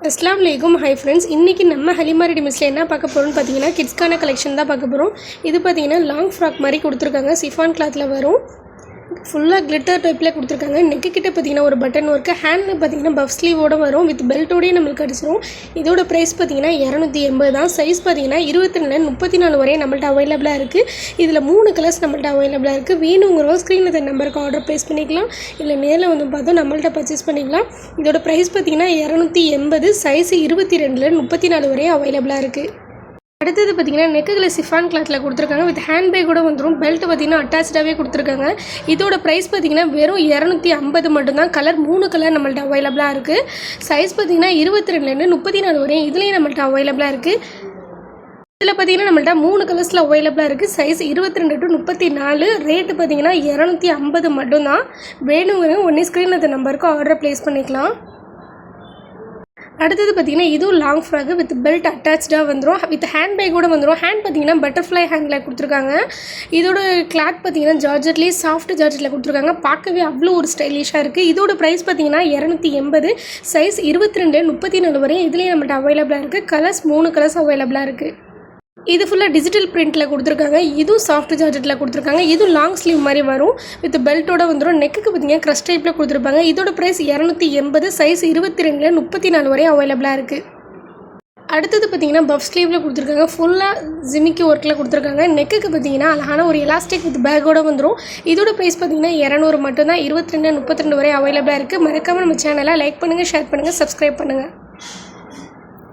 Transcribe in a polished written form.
அஸ்ஸலாமு அலைக்கும். Hi friends, இன்றைக்கி நம்ம ஹலிமா ரெடிமேட்ஸில் என்ன பார்க்க போகிறோம்னு பார்த்தீங்கன்னா கிட்ஸ்க்கான கலெக்ஷன் தான் பார்க்க போகிறோம். இது பார்த்தீங்கன்னா லாங் ஃப்ராக் மாதிரி கொடுத்துருக்காங்க. சிஃபான் கிளாத்தில் வரும். ஃபுல்லாக கிளிட்டர் டைப்பில் கொடுத்துருக்காங்க. நெக்கு கிட்ட பார்த்தீங்கன்னா ஒரு பட்டன் ஒர்க்கு, ஹேண்டில் பார்த்தீங்கன்னா பஃப் ஸ்லீவோடு வரும். வித் பெல்ட்டோடய நம்மளுக்கு கிடச்சிரும். இதோட ப்ரைஸ் பார்த்தீங்கன்னா 280 தான். சைஸ் பார்த்தீங்கன்னா 22 34 வரை நம்மள்ட்ட அவைலபிளாக இருக்குது. இதில் 3 கலர்ஸ் நம்மள்ட்ட அவைலபிளாக இருக்குது. வேணுங்கிறவங்க ஸ்க்ரீனில் இந்த நம்பருக்கு ஆர்டர் ப்ளேஸ் பண்ணிக்கலாம். இல்லை நேரில் வந்து பார்த்தோம் நம்மள்ட்ட பர்ச்சேஸ் பண்ணிக்கலாம். இதோட ப்ரைஸ் பார்த்தீங்கன்னா 280. சைஸ் 22 34 வரை அவைலபிளாக இருக்குது. அடுத்தது பார்த்திங்கன்னா நெக்குகளை சிஃபான் கிளாத்தில் கொடுத்துருக்காங்க. வித் ஹேண்ட் பேக் கூட வந்துடும். பெல்ட் பார்த்திங்கன்னா அட்டாச்சாகவே கொடுத்துருக்காங்க. இதோட ப்ரைஸ் பார்த்திங்கன்னா வெறும் 250 மட்டும்தான். கலர் 3 கலர் நம்மள்ட்ட அவைலபிளாக இருக்குது. சைஸ் பார்த்திங்கன்னா 22 34 வரையும் இதுலேயும் நம்மள்ட்ட அவைலபிளாக இருக்குது. இதில் பார்த்திங்கன்னா நம்மள்ட்ட 3 கலர்ஸில் அவைலபிளாக இருக்குது. Size 22 to 34. ரேட்டு பார்த்திங்கன்னா 250 மட்டும்தான். வேணுங்கிற ஒன்றே ஸ்க்ரீன் அந்த நம்பருக்கு ஆர்டர் ப்ளேஸ் பண்ணிக்கலாம். அடுத்தது பார்த்திங்கன்னா இதுவும் லாங் ஃப்ராக்கு வித் பெல்ட் அட்டாச்சாக வந்துடும். வித் ஹேண்ட் பேக்கோடு வந்துடும். ஹேண்ட் பார்த்திங்கன்னா பட்டர்ஃப்ளை ஹேண்டில் கொடுத்துருக்காங்க. இதோட கிளாத் பார்த்திங்கன்னா ஜார்ஜெட்லேயே சாஃப்ட் ஜார்ஜெட்டில் கொடுத்துருக்காங்க. பார்க்கவே அவ்வளோ ஒரு ஸ்டைலிஷாக இருக்குது. இதோட ப்ரைஸ் பார்த்திங்கன்னா 280. சைஸ் 22 34 வரையும் இதுலேயும் நம்மள்ட்ட அவைலபிளாக இருக்குது. கலர்ஸ் 3 கலர்ஸ் அவைலபிளாக இருக்குது. இது ஃபுல்லாக டிஜிட்டல் பிரிண்ட்டில் கொடுத்துருக்காங்க. இதுவும் சாஃப்ட் ஜார்ஜெட்டில் கொடுத்துருக்காங்க. இதுவும் லாங் ஸ்லீவ் மாதிரி வரும். வித் பெல்ட்டோட வந்துடும். நெக்குக்கு பார்த்தீங்கன்னா க்ரஷ் டைப்பில் கொடுத்துருப்பாங்க. இதோட ப்ரைஸ் 280. சைஸ் 22 34 வரை அவைலபிளாக இருக்குது. அடுத்தது பார்த்தீங்கன்னா பஃப் ஸ்லீவில் கொடுத்துருக்காங்க. ஃபுல்லாக ஜிமிக்கி ஒர்க்கில் கொடுத்துருக்காங்க. நெக்குக்கு பார்த்தீங்கன்னா அழகான ஒரு எலாஸ்டிக் வித் பேக்கோடு வந்துடும். இதோட ப்ரைஸ் பார்த்தீங்கன்னா 200 மட்டும்தான். 22 32 வரை அவைலபிளாக இருக்குது. மறக்காமல் நம்ம சேனலை லைக் பண்ணுங்கள், ஷேர் பண்ணுங்கள், சப்ஸ்கிரைப் பண்ணுங்கள்.